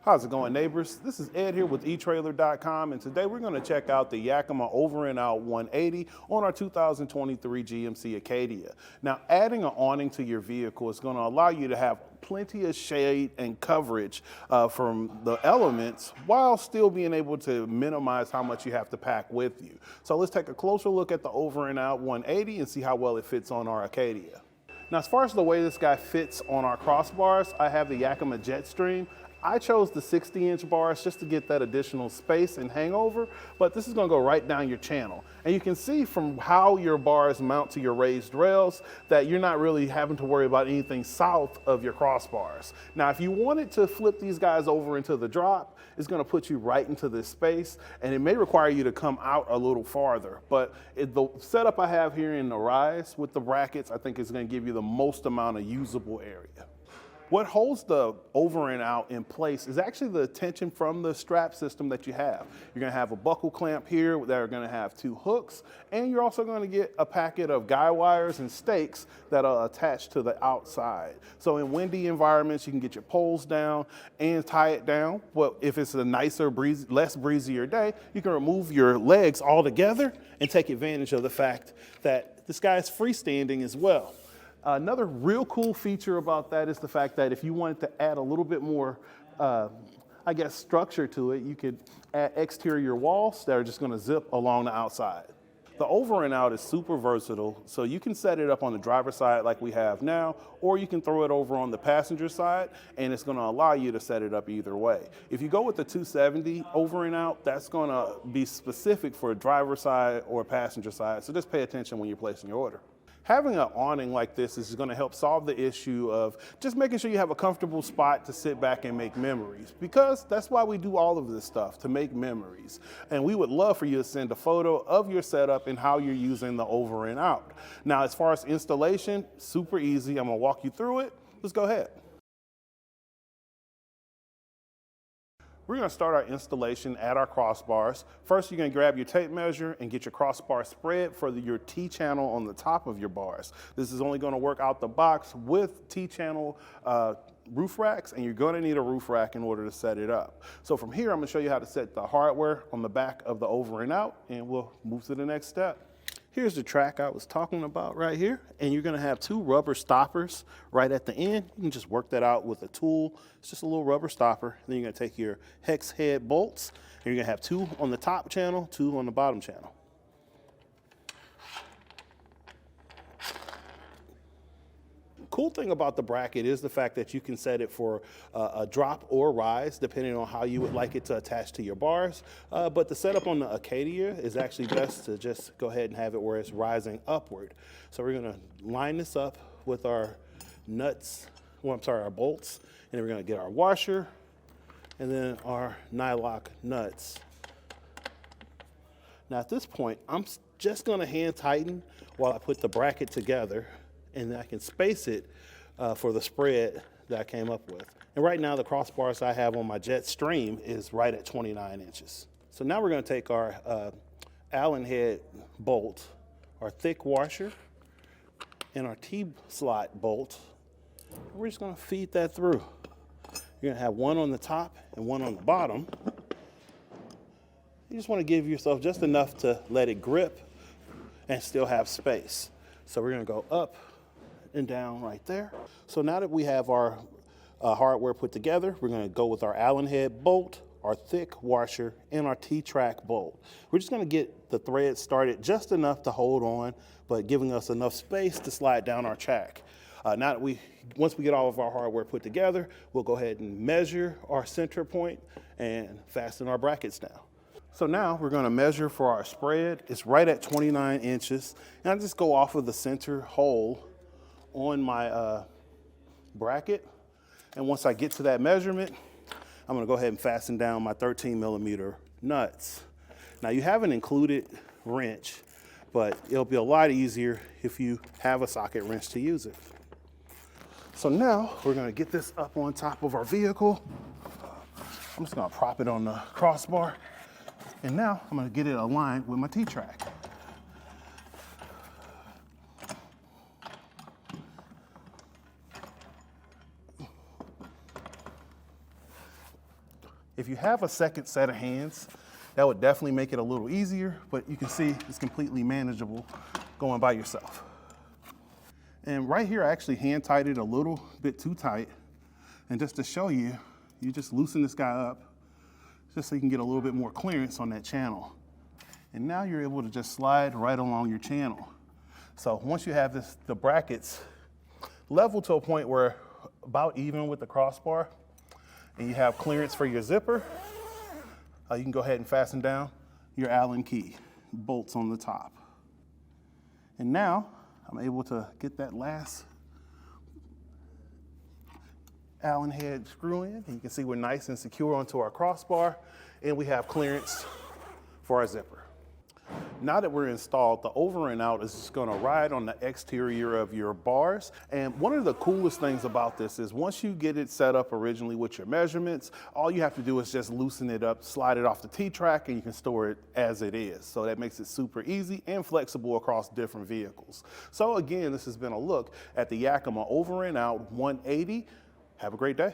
How's it going, neighbors? This is Ed here with etrailer.com, and today we're going to check out the Yakima OverNOut 180 on our 2023 GMC Acadia. Now, adding an awning to your vehicle is going to allow you to have plenty of shade and coverage from the elements while still being able to minimize how much you have to pack with you. So let's take a closer look at the OverNOut 180 and see how well it fits on our Acadia. Now, as far as the way this guy fits on our crossbars, I have the Yakima JetStream. I chose the 60-inch bars just to get that additional space and hangover, but this is gonna go right down your channel. And you can see from how your bars mount to your raised rails that you're not really having to worry about anything south of your crossbars. Now, if you wanted to flip these guys over into the drop, it's gonna put you right into this space, and it may require you to come out a little farther. But the setup I have here in the rise with the brackets, I think is gonna give you the most amount of usable area. What holds the OverNOut in place is actually the tension from the strap system that you have. You're gonna have a buckle clamp here that are gonna have 2 hooks, and you're also gonna get a packet of guy wires and stakes that are attached to the outside. So in windy environments, you can get your poles down and tie it down. Well, if it's a nicer, less breezier day, you can remove your legs altogether and take advantage of the fact that this guy is freestanding as well. Another real cool feature about that is the fact that if you wanted to add a little bit more, I guess, structure to it, you could add exterior walls that are just gonna zip along the outside. The OverNOut is super versatile, so you can set it up on the driver's side like we have now, or you can throw it over on the passenger side, and it's gonna allow you to set it up either way. If you go with the 270 OverNOut, that's gonna be specific for driver's side or passenger side, so just pay attention when you're placing your order. Having an awning like this is going to help solve the issue of just making sure you have a comfortable spot to sit back and make memories, because that's why we do all of this stuff, to make memories. And we would love for you to send a photo of your setup and how you're using the OverNOut. Now, as far as installation, super easy. I'm going to walk you through it. Let's go ahead. We're going to start our installation at our crossbars. First, you're going to grab your tape measure and get your crossbar spread for your T-channel on the top of your bars. This is only going to work out the box with T-channel roof racks, and you're going to need a roof rack in order to set it up. So from here, I'm going to show you how to set the hardware on the back of the OverNOut, and we'll move to the next step. Here's the track I was talking about right here, and you're gonna have 2 rubber stoppers right at the end. You can just work that out with a tool. It's just a little rubber stopper. Then you're gonna take your hex head bolts, and you're gonna have 2 on the top channel, 2 on the bottom channel. Cool thing about the bracket is the fact that you can set it for a drop or rise depending on how you would like it to attach to your bars. But the setup on the Acadia is actually best to just go ahead and have it where it's rising upward. So we're gonna line this up with our nuts, our bolts, and then we're gonna get our washer and then our nylock nuts. Now at this point, I'm just gonna hand tighten while I put the bracket together, and then I can space it for the spread that I came up with. And right now, the crossbars I have on my JetStream is right at 29 inches. So now we're gonna take our Allen head bolt, our thick washer, and our T-slot bolt. We're just gonna feed that through. You're gonna have 1 on the top and 1 on the bottom. You just wanna give yourself just enough to let it grip and still have space. So we're gonna go up and down right there. So now that we have our hardware put together, we're gonna go with our Allen head bolt, our thick washer, and our T-track bolt. We're just gonna get the thread started just enough to hold on, but giving us enough space to slide down our track. Now that once we get all of our hardware put together, we'll go ahead and measure our center point and fasten our brackets down. So now we're gonna measure for our spread. It's right at 29 inches. And I just go off of the center hole on my bracket. And once I get to that measurement, I'm gonna go ahead and fasten down my 13mm nuts. Now you have an included wrench, but it'll be a lot easier if you have a socket wrench to use it. So now we're gonna get this up on top of our vehicle. I'm just gonna prop it on the crossbar. And now I'm gonna get it aligned with my T-track. If you have a second set of hands, that would definitely make it a little easier, but you can see it's completely manageable going by yourself. And right here, I actually hand tied it a little bit too tight. And just to show you, you just loosen this guy up just so you can get a little bit more clearance on that channel. And now you're able to just slide right along your channel. So once you have the brackets level to a point where about even with the crossbar, and you have clearance for your zipper, you can go ahead and fasten down your Allen key, bolts on the top. And now I'm able to get that last Allen head screw in. And you can see we're nice and secure onto our crossbar, and we have clearance for our zipper. Now that we're installed, the over and out is just going to ride on the exterior of your bars. And one of the coolest things about this is once you get it set up originally with your measurements, all you have to do is just loosen it up, slide it off the T-track, and you can store it as it is. So that makes it super easy and flexible across different vehicles. So again, this has been a look at the Yakima over and out 180. Have a great day.